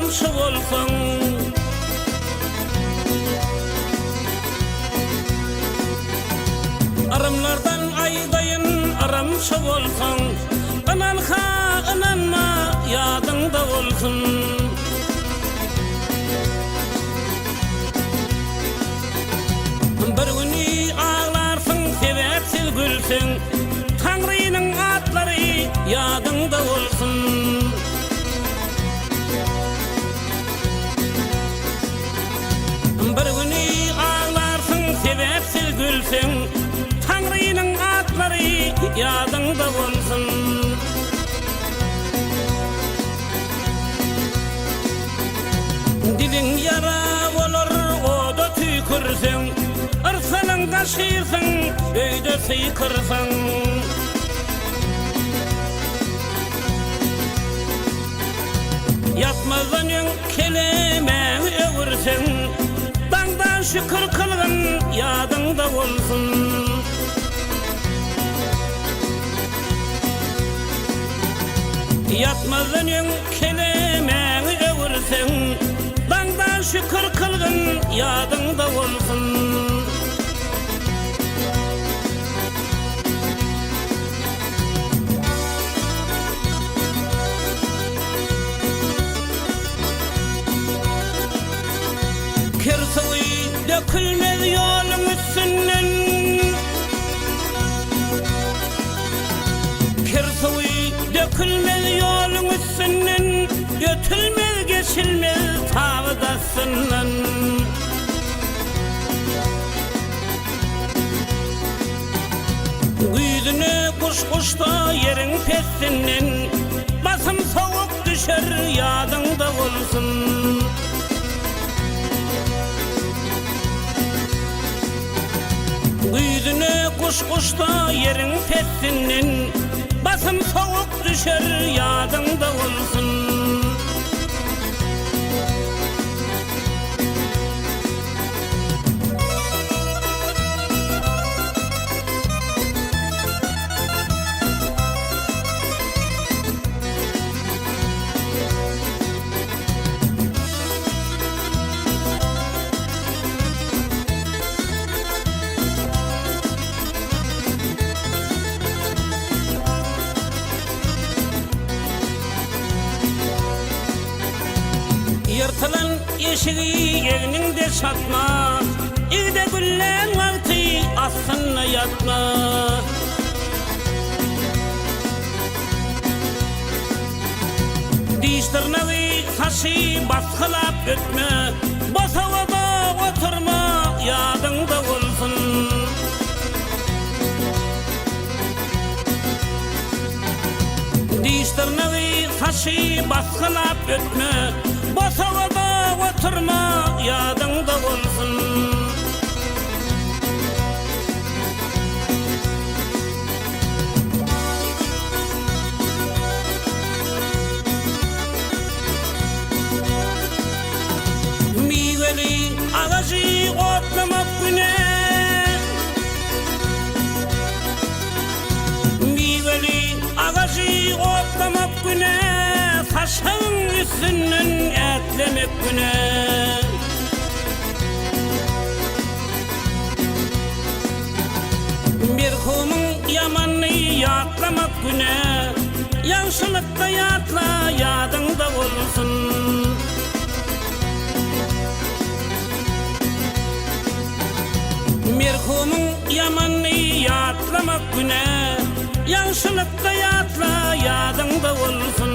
aramşı bolsaň, aramlardan aýdaýyn aramşı bolsaň, inanha inanma ýadyňda bolsun. Bir güni ağlarsyň, sebäpsiz gülseň, Taňrynyň atlary ýadyňda bolsun. Bir güni ağlarsyň, sebäpsiz gülseň, Taňrynyň atlary ýadyňda bolsun. Diliň ýara bolar, oda tüýkürseň, ırsanyň gaşyrsyň, öýde syýkyrsaň. Yatmazdan ýöň kelemäňi öwürseň, daňdan şükür kılgın ýadyňda bolsun. Yatmazdan ýöň kelemäňi öwürseň, daňdan şükür kılgın ýadyňda bolsun. Kirsuy dökülmez ýoluň üstünden, kirsuy dökülmez ýoluň üstünden, götülmez geçilmez tawdasyndan. Güýdüne kuş-kuşda ýeriň pestinden, basym sowuk düşer ýadyňda bolsun. Güýdüne kuş-kuşda ýeriň pestinden, basym sowuk düşer ýadyňda bolsun. Yırtılan eşigi egninde çatma, igde güllen altı aslına yatma. Diştirnavi saçı baskılap ötme, bos havada oturma ýadyňda bolsun. Diştirnavi saçı baskılap ötme, bos havada oturma ýadyňda bolsun. Miweli agaji otlamak güne, miweli agaji otlamak güne, saçyň üstünden etlemek güne. Merhumyň ýamany ýatlamak güne, ýagşylykda ýatla ýadyňda bolsun. Merhumyň ýamany ýatlamak güne, ýagşylykda ýatla ýadyňda bolsun.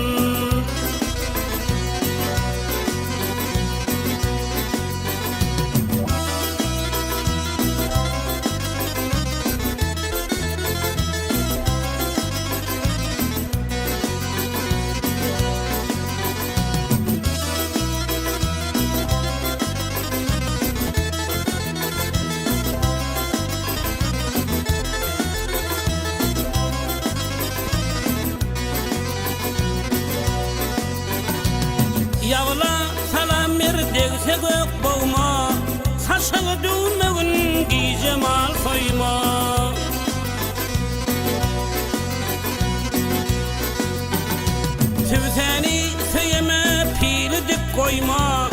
koyma,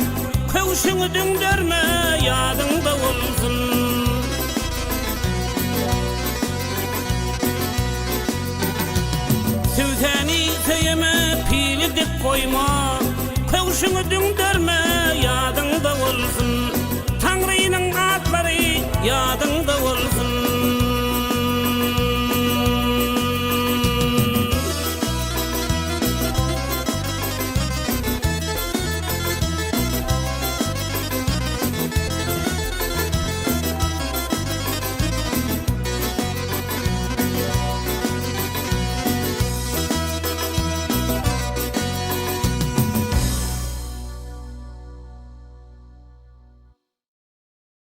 kövşüňi düňderme, ýadyňda bolsun. Süýsäni söýeme, pili dip koyma, kövşüňi düňderme,